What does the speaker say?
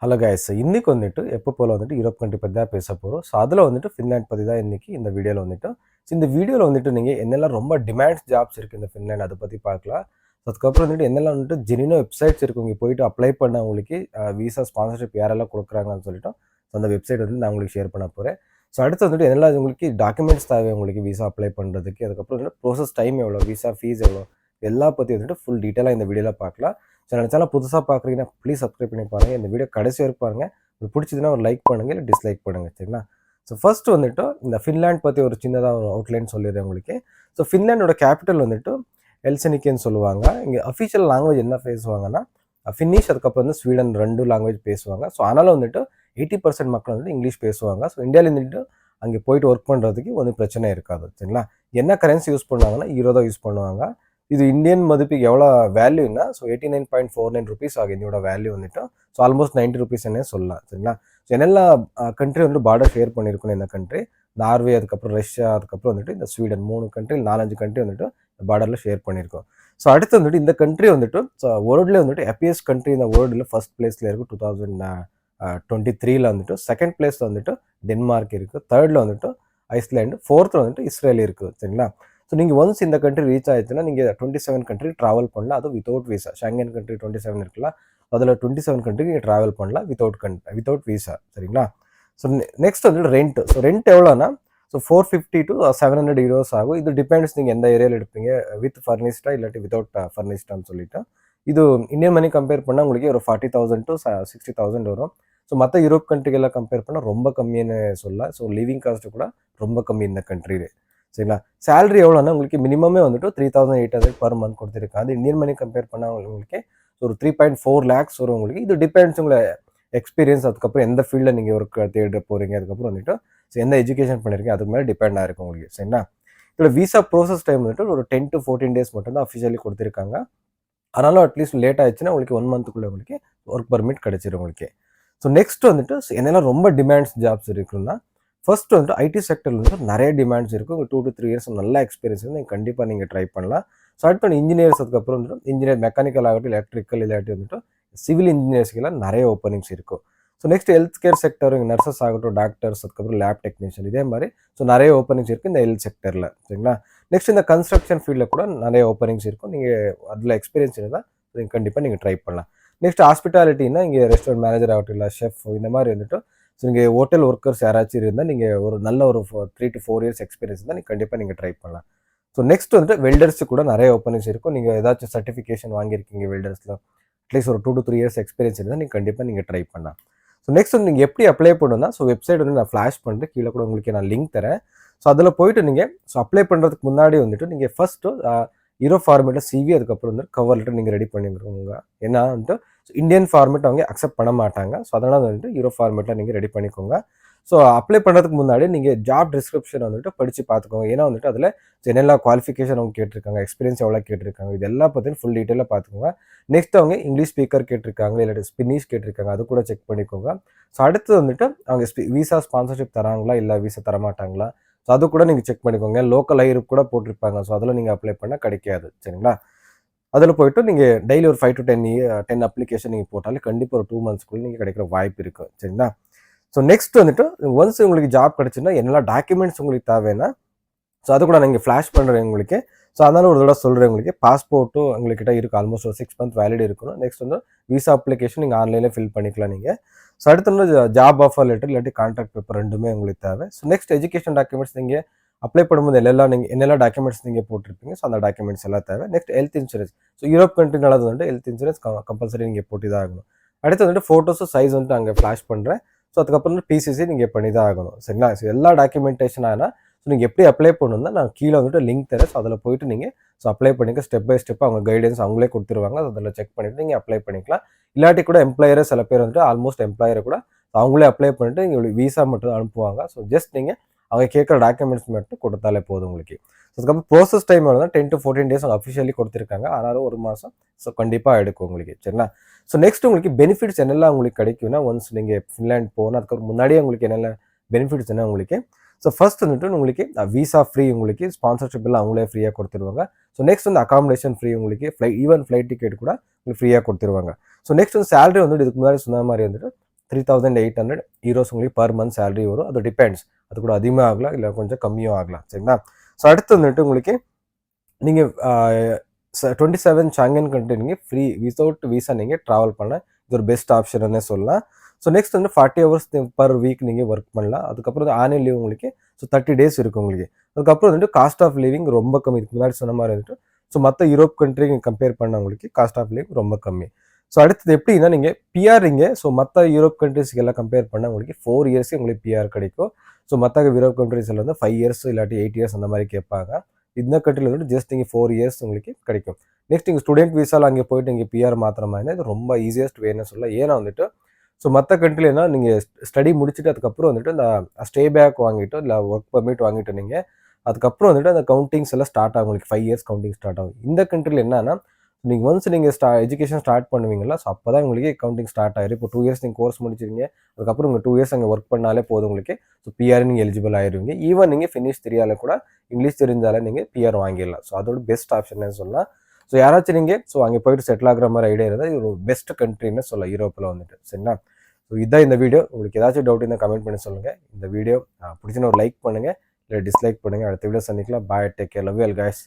Hello guys, இன்னைக்கு வந்துட்டு எப்போ போல வந்துட்டு யூரோப் கண்ட்ரி பற்றி தான் பேச போகிறோம். ஸோ அதில் வந்துட்டு ஃபின்லாண்ட் பற்றி தான் இன்னைக்கு இந்த வீடியோவில் வந்துட்டு. ஸோ இந்த வீடியோவில் வந்துட்டு நீங்கள் என்னெல்லாம் ரொம்ப டிமாண்ட்ஸ் ஜாப்ஸ் இருக்குது இந்த ஃபின்லாண்ட் அதை பற்றி பார்க்கலாம். ஸோ அதுக்கப்புறம் வந்துட்டு என்னெல்லாம் வந்துட்டு ஜெனினோ வெப்சைட்ஸ் இருக்குது இங்கே போயிட்டு அப்ளை பண்ண உங்களுக்கு விசா ஸ்பான்சர்ஷிப் யாரெல்லாம் கொடுக்குறாங்கன்னு சொல்லிட்டு ஸோ அந்த வெப்சைட் வந்து நான் உங்களுக்கு ஷேர் பண்ண போகிறேன். ஸோ அடுத்து வந்துட்டு என்னெல்லாம் உங்களுக்கு டாக்குமெண்ட்ஸ் தேவை உங்களுக்கு விசா அப்ளை பண்ணுறதுக்கு, அதுக்கப்புறம் வந்துட்டு ப்ரோசஸ் டைம் எவ்வளோ, விசா ஃபீஸ் எவ்வளோ, எல்லா பற்றி வந்துட்டு ஃபுல் டீட்டெயிலாக இந்த வீடியோவில் பார்க்கலாம். ஸோ என்னோட சேனல் புதுசாக பார்க்குறீங்கன்னா ப்ளீஸ் சப்ஸ்கிரைப் பண்ணி பாருங்கள். இந்த வீடியோ கடைசி வரைக்கும் பாருங்கள். உங்களுக்கு பிடிச்சதுன்னா ஒரு லைக் பண்ணுங்கள், இல்லை டிஸ்லைக் பண்ணுங்கள், சரிங்களா? ஸோ ஃபர்ஸ்ட் வந்துட்டு இந்த ஃபின்லாண்ட் பற்றி ஒரு சின்னதாக ஒரு அவுட்லைன் சொல்லிடுறேன் உங்களுக்கு. ஸோ ஃபின்லாண்டோட கேபிட்டல் வந்துட்டு ஹெல்சினிக்கின்னு சொல்லுவாங்க. இங்கே அஃபிஷியல் லாங்குவேஜ் என்ன பேசுவாங்கன்னா ஃபின்னிஷ், அதுக்கப்புறம் வந்து ஸ்வீடன் 2 லாங்குவேஜ் பேசுவாங்க. ஸோ அதனால் வந்துட்டு 80% மக்கள் வந்துட்டு இங்கிலீஷ் பேசுவாங்க. ஸோ இந்தியாவிலேருந்துட்டு அங்கே போயிட்டு ஒர்க் பண்ணுறதுக்கு ஒன்றும் பிரச்சனை இருக்காது, சரிங்களா? என்ன கரன்சி யூஸ் பண்ணுவாங்கன்னா யூரோ தான் யூஸ் பண்ணுவாங்க. இது இந்தியன் மதிப்புக்கு எவ்வளோ வேல்யூன்னா ஸோ 89.49 ருபீஸ் ஆகும் இதோட வேல்யூ வந்துட்டு. ஸோ ஆல்மோஸ்ட் 90 ருபீஸ்ன்னே சொல்லலாம், சரிங்களா? ஸோ என்னெல்லாம் கண்ட்ரி வந்து பார்டர் ஷேர் பண்ணியிருக்கணும் இந்த கண்ட்ரி, நார்வே, அதுக்கப்புறம் ரஷ்யா, அதுக்கப்புறம் வந்துட்டு இந்த ஸ்வீடன் 3 கண்ட்ரி 4-5 கண்ட்ரி வந்துட்டு பார்டரில் ஷேர் பண்ணியிருக்கோம். ஸோ அடுத்து வந்துட்டு இந்த கண்ட்ரி வந்துட்டு ஸோ வேர்ல்டில் வந்துட்டு ஹாப்பியஸ்ட் கண்ட்ரி இந்த வேர்ல்டில் ஃபர்ஸ்ட் பிளேஸில் இருக்குது 2023 வந்துட்டு. செகண்ட் பிளேஸில் வந்துட்டு டென்மார்க் இருக்குது, தேர்டில் வந்துட்டு ஐஸ்லேண்டு, ஃபோர்த்தில் வந்துட்டு இஸ்ரேல் இருக்குது, சரிங்களா? ஸோ நீங்கள் ஒன்ஸ் இந்த கண்ட்ரி ரீச் ஆயிடுச்சுன்னா நீங்கள் 27 கண்ட்ரி ட்ராவல் பண்ணலாம், அதுவும் வித்தவுட் வீசா. ஷெங்கன் கண்ட்ரி 27 இருக்குல்ல, அதில் 27 கண்ட்ரி நீங்கள் ட்ராவல் பண்ணலாம் வித்தவுட் வீசா, சரிங்களா? ஸோ நெக்ஸ்ட் வந்துட்டு ரெண்ட். ஸோ ரெண்ட் எவ்வளோனா ஸோ 450 to 700 யூரோஸ் ஆகும். இது டிபெண்ட்ஸ் நீங்கள் எந்த ஏரியாவில் எடுப்பீங்க, வித் ஃபர்னிஷ்டா இல்லாட்டி வித்தவுட் ஃபர்னிஷ்டான்னு சொல்லிட்டு. இது இந்தியன் மணி கம்பேர் பண்ணால் உங்களுக்கு ஒரு 40,000 to 60,000 வரும். ஸோ மற்ற யூரோப் கண்ட்ரிகள்லாம் கம்பேர் பண்ணால் ரொம்ப கம்மின்னு சொல்லலாம். ஸோ லிவிங் காஸ்ட்டு கூட ரொம்ப கம்மி இந்த கண்ட்ரி, சரிங்களா? சேலரி எவ்வளோன்னா உங்களுக்கு மினிமமே வந்துட்டு 3,800 பர் மந்த் கொடுத்துருக்காங்க. அது இந்தியன் மணி கம்பேர் பண்ணால் உங்களுக்கு ஒரு 3.4 lakhs வரும் உங்களுக்கு. இது டிபெண்ட்ஸ் உங்களை எக்ஸ்பீரியன்ஸ், அதுக்கப்புறம் எந்த ஃபீல்டில் நீங்கள் ஒர்க் தேட போகிறீங்க, அதுக்கப்புறம் வந்துட்டு ஸோ எந்த எஜுகேஷன் பண்ணியிருக்கீங்க அதுக்கு மேலே டிபெண்ட் ஆகிருக்கும் உங்களுக்கு, சரிங்களா? இதோட விசா ப்ரோசஸ் டைம் வந்துட்டு ஒரு 10 to 14 days மட்டும் தான் அஃபிஷியலி கொடுத்துருக்காங்க. அதனால அட்லீஸ்ட் லேட் ஆயிடுச்சுன்னா உங்களுக்கு 1 monthக்குள்ளே உங்களுக்கு ஒர்க் பர்மிட் கிடைச்சிடும் உங்களுக்கு. ஸோ நெக்ஸ்ட் வந்துட்டு என்னெல்லாம் ரொம்ப டிமாண்ட்ஸ் ஜாப்ஸ் இருக்குன்னா ஃபர்ஸ்ட் வந்துட்டு ஐடி செக்டரில் வந்துட்டு நிறைய டிமாண்ட்ஸ் இருக்கும். 2 to 3 years நல்ல எக்ஸ்பீரியன்ஸ் வந்து கண்டிப்பாக நீங்கள் ட்ரை பண்ணலாம். ஸோ அடுத்து வந்து இன்ஜினியர்ஸ், அதுக்கப்புறம் வந்துட்டு இன்ஜினியர் மெக்கானிக்கல் ஆகட்டும், எலக்ட்ரிக்கல், இல்லாட்டி வந்துட்டு சிவில் இன்ஜினியர்ஸ்க்கெல்லாம் நிறைய ஓப்பனிங்ஸ் இருக்கும். So next health care sector, nurses ஆகட்டும், டாக்டர்ஸ், அதுக்கப்புறம் லேப் டெக்னீஷியன், இதே மாதிரி ஸோ நிறைய ஓப்பனிங்ஸ் இருக்குது இந்த ஹெல்த் செக்டரில், சரிங்களா? நெக்ஸ்ட் இந்த கன்ஸ்ட்ரக்ஷன் ஃபீல்டில் கூட நிறைய ஓப்பனிங்ஸ் இருக்கும். நீங்கள் அதில் எக்ஸ்பீரியன்ஸ் இருந்தால் கண்டிப்பாக நீங்கள் ட்ரை பண்ணலாம். நெக்ஸ்ட் ஹாஸ்பிட்டாலிட்டின்னா இங்கே ரெஸ்டாரண்ட் மேனேஜர் ஆகட்டும், இல்லை ஷெஃப், இந்த மாதிரி வந்துட்டு ஸோ நீங்கள் ஹோட்டல் ஒர்க்கர்ஸ் யாராச்சும் இருந்தால் நீங்கள் ஒரு நல்ல ஒரு 3 to 4 years எக்ஸ்பீரியன்ஸ் இருந்தால் நீங்கள் கண்டிப்பாக நீங்கள் ட்ரை பண்ணலாம். ஸோ நெக்ஸ்ட் வந்துட்டு வெல்டர்ஸ் கூட நிறைய ஓப்பனிங்ஸ் இருக்கும். நீங்கள் ஏதாச்சும் சர்டிஃபிகேஷன் வாங்கியிருக்கீங்க வெல்டர்ஸில், அட்லீஸ்ட் ஒரு 2 to 3 years எக்ஸ்பீரியன்ஸ் இருந்தால் நீங்கள் கண்டிப்பாக நீங்கள் ட்ரை பண்ணலாம். ஸோ நெக்ஸ்ட் வந்து நீங்கள் எப்படி அப்ளை பண்ணணும்னா ஸோ வெப்சைட் வந்து நான் ஃப்ளாஷ் பண்ணிட்டு கீழே கூட உங்களுக்கு நான் லிங்க் தரேன். ஸோ அதில் போயிட்டு நீங்கள் ஸோ அப்ளை பண்ணுறதுக்கு முன்னாடி வந்துட்டு நீங்கள் ஃபஸ்ட்டு யூரோ ஃபார்மேட்டில் சிவி, அதுக்கப்புறம் வந்து கவர் லெட்டர் நீங்கள் ரெடி பண்ணிக்கிறோங்க. ஏன்னா வந்துட்டு இந்தியன் ஃபார்மேட் அவங்க அக்செப்ட் பண்ண மாட்டாங்க. ஸோ அதனால் வந்துட்டு யூரோ ஃபார்மேட்டில் நீங்கள் ரெடி பண்ணிக்கோங்க. ஸோ அப்ளை பண்ணுறதுக்கு முன்னாடி நீங்கள் ஜாப் டிஸ்கிரிப்ஷன் வந்துட்டு படித்து பார்த்துக்கோங்க. ஏன்னா வந்துட்டு அதில் என்னெல்லாம் குவாலிஃபிகேஷன் அவங்க கேட்டிருக்காங்க, எக்ஸ்பீரியன்ஸ் எவ்வளோ கேட்டிருக்காங்க, இது எல்லாம் பற்றியும் ஃபுல் டீட்டெயிலாக பார்த்துக்கோங்க. நெக்ஸ்ட் அவங்க இங்கிலீஷ் ஸ்பீக்கர் கேட்டிருக்காங்க, இல்லாட்டி ஸ்பினிஷ் கேட்டிருக்காங்க, அது கூட செக் பண்ணிக்கோங்க. ஸோ அடுத்து வந்துட்டு அவங்க விசா ஸ்பான்சர்ஷிப் தராங்களா, இல்லை விசா தரமாட்டாங்களா, ஸோ அது கூட நீங்கள் செக் பண்ணிக்கோங்க. லோக்கல் ஐரூப் கூட போட்டிருப்பாங்க. ஸோ அதில் நீங்கள் அப்ளை பண்ணால் கிடைக்காது, சரிங்களா? அதில் போய்ட்டு நீங்கள் டெய்லி ஒரு 5 to 10 அப்ளிகேஷன் நீங்கள் போட்டாலே கண்டிப்பாக ஒரு 2 monthsக்குள்ளே நீங்கள் கிடைக்கிற வாய்ப்பு இருக்கும், சரிங்களா? ஸோ நெக்ஸ்ட் வந்துட்டு ஒன்ஸ் உங்களுக்கு ஜாப் கிடச்சுன்னா என்னெல்லாம் டாக்குமெண்ட்ஸ் உங்களுக்கு தேவைன்னா ஸோ அது கூட நீங்கள் ஃப்ளாஷ் பண்ணுறேன் உங்களுக்கு. ஸோ அதனால ஒரு தடவை சொல்கிறேன் உங்களுக்கு. பாஸ்போர்ட்டும் உங்கள்கிட்ட இருக்குது, ஆல்மோஸ்ட் ஒரு 6 month வேலிட் இருக்கணும். நெக்ஸ்ட் வந்து விசா அப்ளிகேஷன் நீங்கள் ஆன்லைனில் ஃபில் பண்ணிக்கலாம் நீங்கள். ஸோ அடுத்து வந்து ஜாப் ஆஃபர் லெட்டர் இல்லாட்டி கான்ட்ராக்ட் பேப்பர் ரெண்டுமே உங்களுக்கு தேவை. ஸோ நெக்ஸ்ட் எஜுகேஷன் டாக்குமெண்ட்ஸ் நீங்கள் அப்ளை பண்ணும்போது என்னெல்லாம் டாக்குமெண்ட்ஸ் நீங்கள் போட்டிருப்பீங்க, ஸோ அந்த டாக்குமெண்ட்ஸ் எல்லாம் தேவை. Next health insurance. So Europe கண்ட்ரினால வந்துட்டு ஹெல்த் இன்சூரன்ஸ் கம்பல்சரி நீங்கள் போட்டு தான் ஆகணும். அடுத்து வந்துட்டு ஃபோட்டோஸும் சைஸ் வந்துட்டு அங்கே ஃப்ளாஷ் பண்ணுறேன். ஸோ அதுக்கப்புறம் வந்து பிசிசி நீங்கள் பண்ணி தான் ஆகணும், சரிங்களா? ஸோ எல்லா டாக்குமெண்டேஷன் ஆனால் ஸோ நீங்கள் எப்படி அப்ளை பண்ணணும்னா நான் கீழே வந்துட்டு லிங்க் தரேன். ஸோ அதில் போயிட்டு நீங்கள் ஸோ அப்ளை பண்ணிக்க ஸ்டெப் பை ஸ்டெப் அவங்க கைடன்ஸ் அவங்களே கொடுத்துருவாங்க. அதில் செக் பண்ணிவிட்டு நீங்கள் அப்ளை பண்ணிக்கலாம். இல்லாட்டி கூட எம்ப்ளாயரை சில பேர் வந்துட்டு ஆல்மோஸ்ட் எம்ப்ளாயரை கூட அவங்களே அப்ளை பண்ணிட்டு உங்களுக்கு விசா மட்டும் அனுப்புவாங்க. ஸோ ஜஸ்ட் நீங்கள் அவங்க கேட்குற டாக்குமெண்ட்ஸ் மட்டும் கொடுத்தாலே போதும் உங்களுக்கு. ஸோ அதுக்கப்புறம் ப்ரோசஸ் டைம் எவ்வளோ 10 to 14 days அவங்க அஃபிஷியலி கொடுத்துருக்காங்க. ஆனாலும் 1 மாதம் ஸோ கண்டிப்பாக எடுக்கும் உங்களுக்கு, சரிங்களா? ஸோ நெக்ஸ்ட் உங்களுக்கு பெனிஃபிட்ஸ் என்னெல்லாம் உங்களுக்கு கிடைக்கும்னா ஒன்ஸ் நீங்கள் ஃபின்லாண்ட் போகணும் அதுக்கப்புறம் முன்னாடியே உங்களுக்கு என்னென்ன பெனிஃபிட்ஸ் என்ன உங்களுக்கு. ஸோ ஃபர்ஸ்ட் வந்துட்டு உங்களுக்கு விசா ஃப்ரீ, உங்களுக்கு ஸ்பான்சர்ஷிப் எல்லாம் அவங்களே ஃப்ரீயாக கொடுத்துருவாங்க. ஸோ நெக்ஸ்ட் வந்து அகாமடேஷன் ஃப்ரீ, உங்களுக்கு ஈவன் ஃப்ளைட் டிக்கெட் கூட உங்களுக்கு ஃப்ரீயாக கொடுத்துருவாங்க. ஸோ நெக்ஸ்ட் வந்து சேலரி வந்துட்டு இதுக்கு முன்னாடி சொன்ன மாதிரி வந்துட்டு 3,800 யூரோஸ் உங்களுக்கு பர் மந்த் சேலரி வரும். அது டிபெண்ட்ஸ், அது கூட அதிகமாக ஆகலாம், இல்லை கொஞ்சம் கம்மியும் ஆகலாம். சரிங்களா? ஸோ அடுத்து வந்துட்டு உங்களுக்கு நீங்கள் 27 ஷாங்கன் கண்ட்ரி நீங்கள் ஃப்ரீ வித்தவுட் வீசா நீங்கள் ட்ராவல் பண்ண இது ஒரு பெஸ்ட் ஆப்ஷன்னு சொல்லலாம். ஸோ நெக்ஸ்ட் வந்து 40 ஹவர்ஸ் பர் வீக் நீங்கள் ஒர்க் பண்ணலாம். அதுக்கப்புறம் வந்து ஆனுவல் லீவ் உங்களுக்கு ஸோ 30 டேஸ் இருக்குது உங்களுக்கு. அதுக்கப்புறம் வந்துட்டு காஸ்ட் ஆஃப் லிவிங் ரொம்ப கம்மி. இதுக்கு முன்னாடி சொன்ன மாதிரி வந்துட்டு ஸோ மற்ற யூரோப் கண்ட்ரி கம்பேர் பண்ண உங்களுக்கு காஸ்ட் ஆஃப் லிவிங் ரொம்ப கம்மி. ஸோ அடுத்தது எப்படின்னா நீங்கள் பிஆர் இங்கே ஸோ மற்ற யூரோப் கண்ட்ரிஸ்க்கு எல்லாம் கம்பேர் பண்ண உங்களுக்கு 4 இயர்ஸே உங்களுக்கு பிஆர் கிடைக்கும். ஸோ மற்ற யூரோப் கண்ட்ரிஸில் வந்து 5 இயர்ஸ் இல்லாட்டி 8 இயர்ஸ் அந்த மாதிரி கேட்பாங்க. இந்த கண்ட்ரியில் வந்து ஜஸ்ட் நீங்கள் 4 இயர்ஸ் உங்களுக்கு கிடைக்கும். நெக்ஸ்ட் நீங்கள் ஸ்டூடெண்ட் விசாவில் அங்கே போயிட்டு இங்கே பிஆர் மாத்திர மாதிரி இது ரொம்ப ஈஸியஸ்ட் வேன்னு சொல்லலாம். ஏன்னா வந்துட்டு ஸோ மற்ற கண்ட்ரிலனா நீங்கள் ஸ்டடி முடிச்சுட்டு அதுக்கப்புறம் வந்துட்டு இந்த ஸ்டே பேக் வாங்கிட்டு இல்லை ஒர்க் பர்மிட் வாங்கிட்டு நீங்கள் அதுக்கப்புறம் வந்துட்டு அந்த கவுண்டிங்ஸ் எல்லாம் ஸ்டார்ட் ஆகும். உங்களுக்கு 5 இயர்ஸ் கவுண்டிங் ஸ்டார்ட் ஆகும். இந்த கண்ட்ரியில் என்னன்னா நீங்கள் ஒன்ஸ் நீங்கள் எஜுகேஷன் ஸ்டார்ட் பண்ணுவீங்களா, ஸோ அப்போ தான் உங்களுக்கு கவுண்டிங் ஸ்டார்ட் ஆயிரும். இப்போ 2 இயர்ஸ் நீங்கள் கோர்ஸ் முடிச்சிருங்க, அதுக்கப்புறம் உங்கள் 2 இயர்ஸ் அங்கே ஒர்க் பண்ணாலே போதும் உங்களுக்கு. ஸோ பிஆர் நீங்கள் எலிஜிபிள் ஆயிருவீங்க. ஈவன் நீங்கள் ஃபினிஷ் தெரியாத கூட இங்கிலீஷ் தெரிஞ்சாலே நீங்கள் பிஆர் வாங்கிடலாம். ஸோ அதோட பெஸ்ட் ஆப்ஷன் சொல்லலாம். ஸோ யாராச்சும் நீங்கள் ஸோ அங்கே போயிட்டு செட்டில் ஆகிற மாதிரி ஐடியா இருந்தால் இது ஒரு பெஸ்ட் கண்ட்ரின்னு சொல்லலாம் யூரோப்பில் வந்துட்டு. சரிங்களா? ஸோ இதுதான் இந்த வீடியோ. உங்களுக்கு ஏதாச்சும் டவுட் இருந்தால் கமெண்ட் பண்ணி சொல்லுங்கள். இந்த வீடியோ பிடிச்சினா ஒரு லைக் பண்ணுங்கள், இல்லை டிஸ்லைக் பண்ணுங்கள். அடுத்த வீடியோ சந்திக்கலாம். Bye, take care, love you all guys.